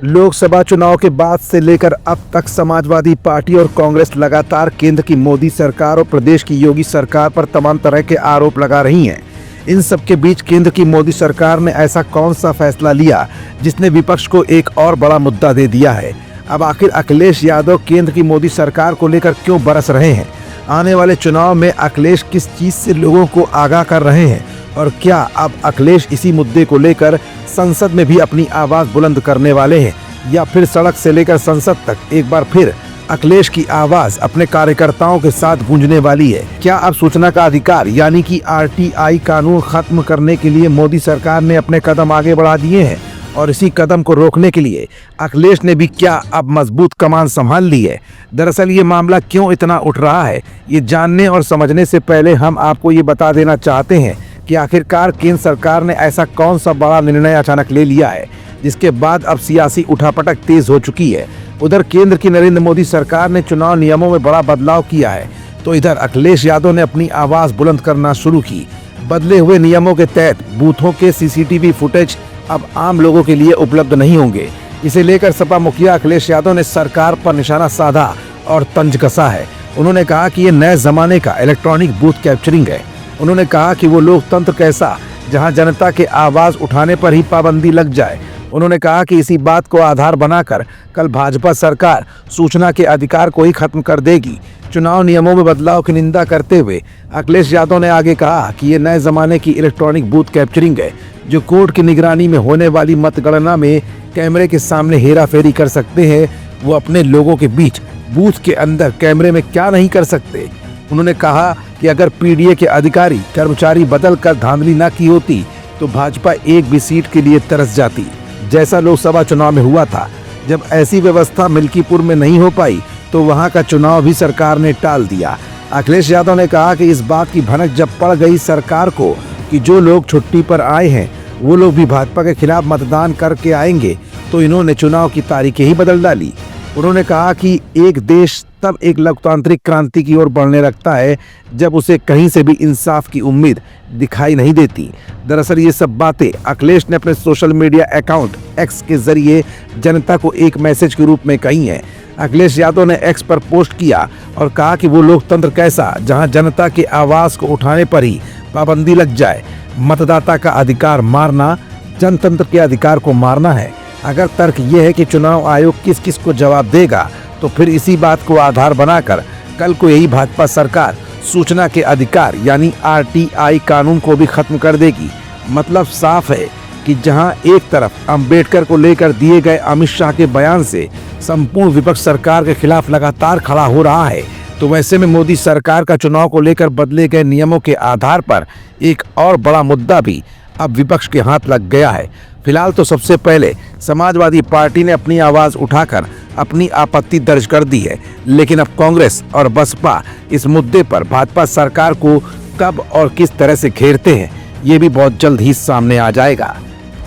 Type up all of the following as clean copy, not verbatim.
लोकसभा चुनाव के बाद से लेकर अब तक समाजवादी पार्टी और कांग्रेस लगातार केंद्र की मोदी सरकार और प्रदेश की योगी सरकार पर तमाम तरह के आरोप लगा रही हैं। इन सब के बीच केंद्र की मोदी सरकार ने ऐसा कौन सा फैसला लिया जिसने विपक्ष को एक और बड़ा मुद्दा दे दिया है। अब आखिर अखिलेश यादव केंद्र की मोदी सरकार को लेकर क्यों बरस रहे हैं? आने वाले चुनाव में अखिलेश किस चीज से लोगों को आगाह कर रहे हैं और क्या अब अखिलेश इसी मुद्दे को लेकर संसद में भी अपनी आवाज बुलंद करने वाले हैं या फिर सड़क से लेकर संसद तक एक बार फिर अखिलेश की आवाज अपने कार्यकर्ताओं के साथ गूंजने वाली है? क्या अब सूचना का अधिकार यानी कि RTI कानून खत्म करने के लिए मोदी सरकार ने अपने कदम आगे बढ़ा दिए हैं और इसी कदम को रोकने के लिए अखिलेश ने भी क्या अब मजबूत कमान संभाल ली है? दरअसल ये मामला क्यों इतना उठ रहा है, ये जानने और समझने से पहले हम आपको ये बता देना चाहते हैं कि आखिरकार केंद्र सरकार ने ऐसा कौन सा बड़ा निर्णय अचानक ले लिया है जिसके बाद अब सियासी उठापटक तेज हो चुकी है। उधर केंद्र की नरेंद्र मोदी सरकार ने चुनाव नियमों में बड़ा बदलाव किया है तो इधर अखिलेश यादव ने अपनी आवाज बुलंद करना शुरू की। बदले हुए नियमों के तहत बूथों के CCTV फुटेज अब आम लोगों के लिए उपलब्ध नहीं होंगे। इसे लेकर सपा मुखिया अखिलेश यादव ने सरकार पर निशाना साधा और तंज कसा है। उन्होंने कहा कि ये नए जमाने का इलेक्ट्रॉनिक बूथ कैप्चरिंग है। उन्होंने कहा कि वो लोकतंत्र कैसा जहां जनता के आवाज उठाने पर ही पाबंदी लग जाए। उन्होंने कहा कि इसी बात को आधार बनाकर कल भाजपा सरकार सूचना के अधिकार को ही खत्म कर देगी। चुनाव नियमों में बदलाव की निंदा करते हुए अखिलेश यादव ने आगे कहा कि ये नए जमाने की इलेक्ट्रॉनिक बूथ कैप्चरिंग है जो कोर्ट की निगरानी में होने वाली मतगणना में कैमरे के सामने हेराफेरी कर सकते हैं, वो अपने लोगों के बीच बूथ के अंदर कैमरे में क्या नहीं कर सकते। उन्होंने कहा कि अगर PDA के अधिकारी कर्मचारी बदल कर धांधली न की होती तो भाजपा एक भी सीट के लिए तरस जाती, जैसा लोकसभा चुनाव में हुआ था। जब ऐसी व्यवस्था मिल्कीपुर में नहीं हो पाई तो वहां का चुनाव भी सरकार ने टाल दिया। अखिलेश यादव ने कहा कि इस बात की भनक जब पड़ गई सरकार को कि जो लोग छुट्टी पर आए हैं वो लोग भी भाजपा के खिलाफ मतदान करके आएंगे तो इन्होंने चुनाव की तारीखें ही बदल डाली। उन्होंने कहा कि एक देश तब एक लोकतांत्रिक क्रांति की ओर बढ़ने लगता है जब उसे कहीं से भी इंसाफ की उम्मीद दिखाई नहीं देती। दरअसल ये सब बातें अखिलेश ने अपने सोशल मीडिया अकाउंट X के जरिए जनता को एक मैसेज के रूप में कही है। अखिलेश यादव ने X पर पोस्ट किया और कहा कि वो लोकतंत्र कैसा जहां जनता के आवाज को उठाने पर ही पाबंदी लग जाए। मतदाता का अधिकार मारना जनतंत्र के अधिकार को मारना है। अगर तर्क यह है कि चुनाव आयोग किस किस को जवाब देगा तो फिर इसी बात को आधार बनाकर कल को यही भाजपा सरकार सूचना के अधिकार यानी RTI कानून को भी खत्म कर देगी। मतलब साफ है कि जहां एक तरफ अंबेडकर को लेकर दिए गए अमित शाह के बयान से संपूर्ण विपक्ष सरकार के खिलाफ लगातार खड़ा हो रहा है तो वैसे में मोदी सरकार का चुनाव को लेकर बदले गए नियमों के आधार पर एक और बड़ा मुद्दा भी अब विपक्ष के हाथ लग गया है। फिलहाल तो सबसे पहले समाजवादी पार्टी ने अपनी आवाज उठाकर अपनी आपत्ति दर्ज कर दी है, लेकिन अब कांग्रेस और बसपा इस मुद्दे पर भाजपा सरकार को कब और किस तरह से घेरते हैं ये भी बहुत जल्द ही सामने आ जाएगा।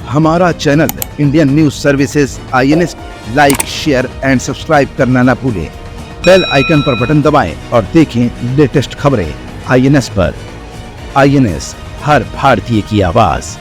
हमारा channel Indian news services INS like, share and subscribe करना ना भूलें। बेल आइकन पर बटन दबाएं और देखें लेटेस्ट खबरें INS पर। INS हर भारतीय की आवाज।